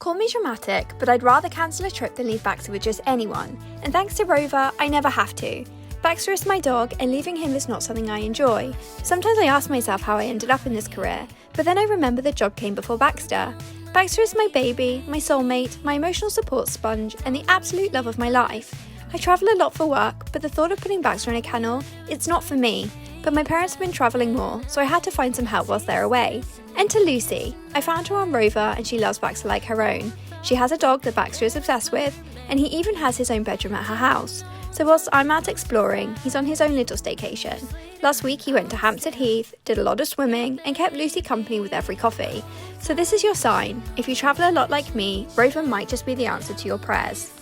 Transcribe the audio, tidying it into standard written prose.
Call me dramatic, but I'd rather cancel a trip than leave Baxter with just anyone, and thanks to Rover, I never have to. Baxter is my dog, and leaving him is not something I enjoy. Sometimes I ask myself how I ended up in this career, but then I remember the job came before Baxter. Baxter is my baby, my soulmate, my emotional support sponge, and the absolute love of my life. I travel a lot for work, but the thought of putting Baxter in a kennel, it's not for me. But my parents have been travelling more, so I had to find some help whilst they're away. Enter Lucy. I found her on Rover and she loves Baxter like her own. She has a dog that Baxter is obsessed with, and he even has his own bedroom at her house. So whilst I'm out exploring, he's on his own little staycation. Last week he went to Hampstead Heath, did a lot of swimming, and kept Lucy company with every coffee. So this is your sign. If you travel a lot like me, Rover might just be the answer to your prayers.